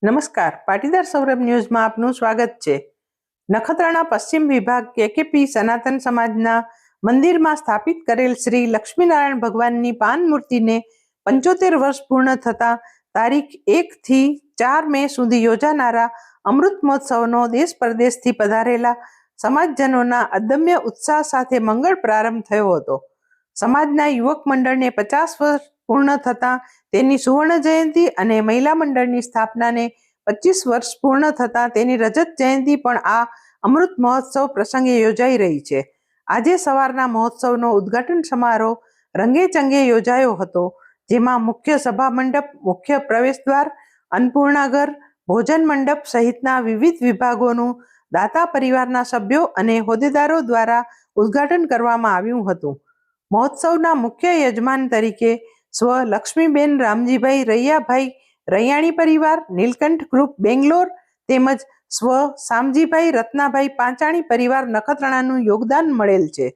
નમસ્કાર, પાટીદાર સૌરભ ન્યૂઝમાં આપનું સ્વાગત છે. નખત્રાણા પશ્ચિમ વિભાગ કેકેપી સનાતન સમાજના મંદિરમાં સ્થાપિત કરેલ શ્રી લક્ષ્મીનારાયણ ભગવાનની પાન મૂર્તિને 75 વર્ષ પૂર્ણ થતા તારીખ 1 થી 4 મે સુધી યોજાનારા અમૃત મહોત્સવનો દેશ પરદેશથી પધારેલા સમાજજનોના અદમ્ય ઉત્સાહ સાથે મંગળ પ્રારંભ થયો હતો. સમાજના યુવક મંડળને 50 વર્ષ પૂર્ણ થતાં તેની સુવર્ણ જયંતિ અને મહિલા મંડળની સ્થાપનાને 25 વર્ષ પૂર્ણ થતાં તેની રજત જયંતિ પણ આ અમૃત મહોત્સવ પ્રસંગે યોજાઈ રહી છે. આજે સવારના મહોત્સવનો ઉદ્ઘાટન સમારોહ રંગેચંગે યોજાયો હતો, જેમાં મુખ્ય સભા મંડપ, મુખ્ય પ્રવેશદ્વાર, અન્નપૂર્ણાઘર, ભોજન મંડપ સહિતના વિવિધ વિભાગોનું દાતા પરિવારના સભ્યો અને હોદ્દેદારો દ્વારા ઉદ્ઘાટન કરવામાં આવ્યું હતું. મહોત્સવના મુખ્ય યજમાન તરીકે સ્વ લક્ષ્મીબેન રામજીભાઈ રૈયાભાઈ રૈયાણી પરિવાર, નીલકંઠ ગ્રુપ બેંગ્લોર તેમજ સ્વ શામજીભાઈ રત્નાભાઈ પાંચાણી પરિવાર નખત્રાણાનું યોગદાન મળેલ છે.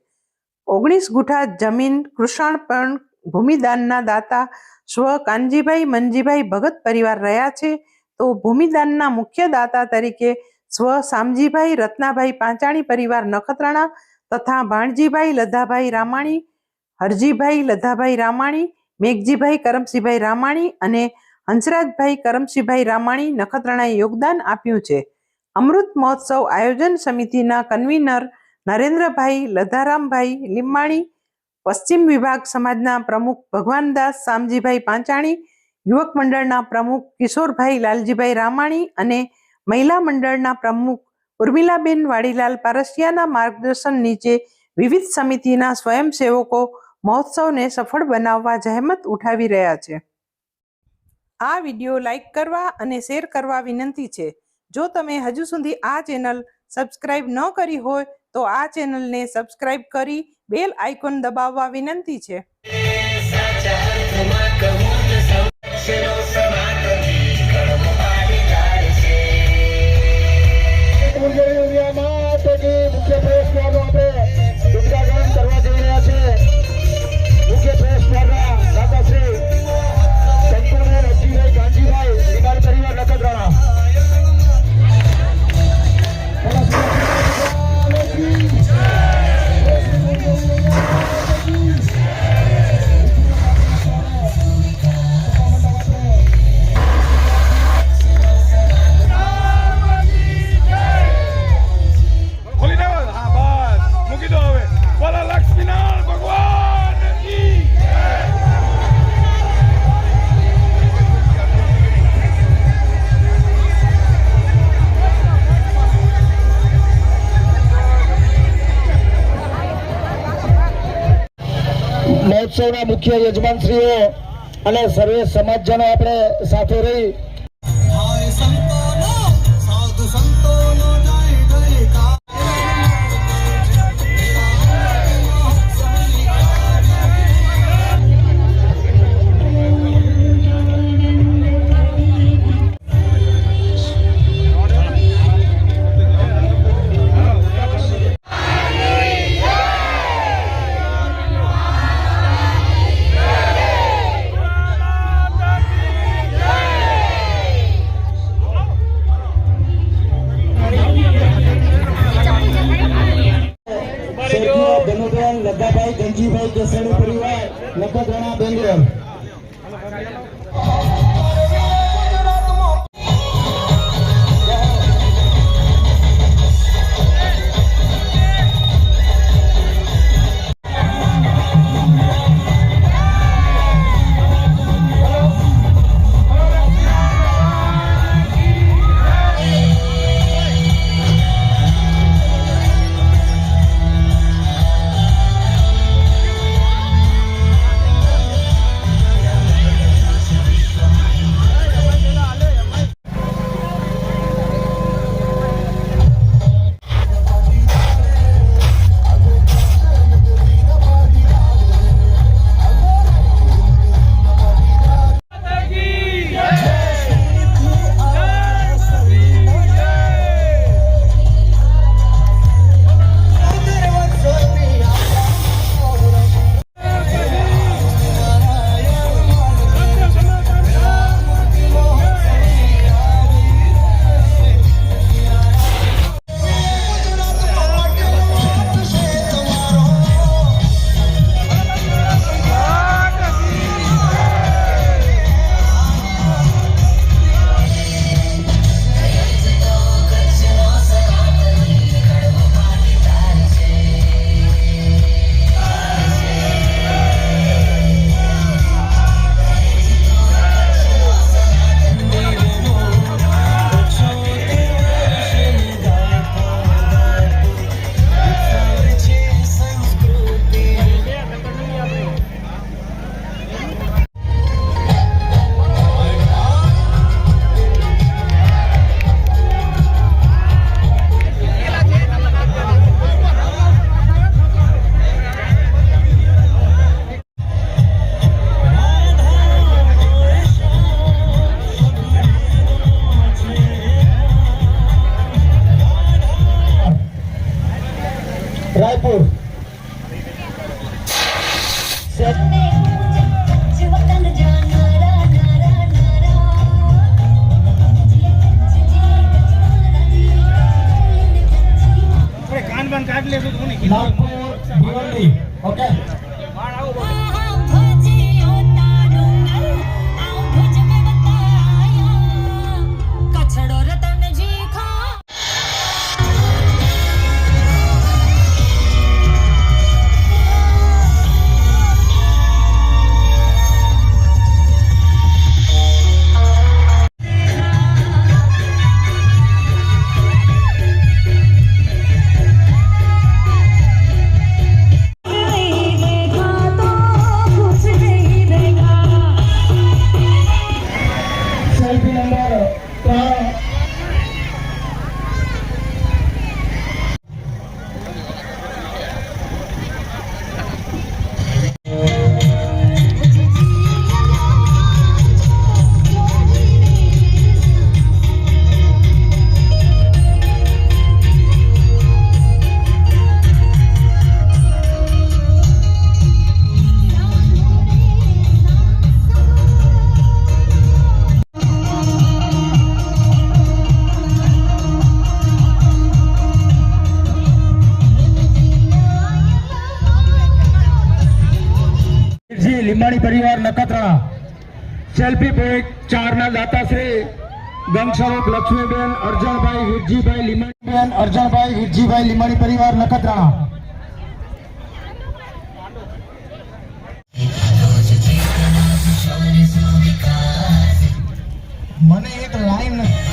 19 ગુઠા જમીન કૃષાણપણ ભૂમિદાનના દાતા સ્વ કાનજીભાઈ મનજીભાઈ ભગત પરિવાર રહ્યા છે, તો ભૂમિદાનના મુખ્ય દાતા તરીકે સ્વ શામજીભાઈ રત્નાભાઈ પાંચાણી પરિવાર નખત્રાણા તથા ભાણજીભાઈ લધાભાઈ રામાણી, હરજીભાઈ લધાભાઈ રામાણી, મેઘજીભાઈ કરમસિંહભાઈ રામાણી અને હંસરાજભાઈ કરમસિંહભાઈ રામાણી નખત્રાણાએ યોગદાન આપ્યું છે. અમૃત મહોત્સવ આયોજન સમિતિના કન્વીનર નરેન્દ્રભાઈ લધારામભાઈ લીંબાણી, પશ્ચિમ વિભાગ સમાજના પ્રમુખ ભગવાનદાસ શામજીભાઈ પાંચાણી, યુવક મંડળના પ્રમુખ કિશોરભાઈ લાલજીભાઈ રામાણી અને મહિલા મંડળના પ્રમુખ ઉર્મિલાબેન વાડીલાલ પારસિયાના માર્ગદર્શન નીચે વિવિધ સમિતિના સ્વયંસેવકો મહોત્સવને સફળ બનાવવા જહેમત ઉઠાવી રહ્યા છે. આ વિડીયો લાઈક કરવા અને શેર કરવા વિનંતી છે. જો તમે હજુ સુધી આ ચેનલ સબસ્ક્રાઇબ ન કરી હોય તો આ ચેનલને સબસ્ક્રાઇબ કરી બેલ આઇકોન દબાવવા વિનંતી છે. મહોત્સવના મુખ્ય યજમાનશ્રીઓ અને સર્વે સમાજજનો આપણે સાથે રહી લધાભાઈ ગંજીભાઈ કેસરી પરિવાર Nakhatrana Bangalore. Raipur Nagpur Bhiwandi okay selfie number 3 Limbani પરિવાર નખત્રાણા સેલ્ફી પોઈન્ટ 4 ના દાતાશ્રી ગંગસ્વરૂપ લક્ષ્મીબેન અર્જણભાઈ વીરજીભાઈ લીંબાણીબેન અર્જણભાઈ વીરજીભાઈ લીંબાણી પરિવાર નખત્રાણા મને એક લાઈન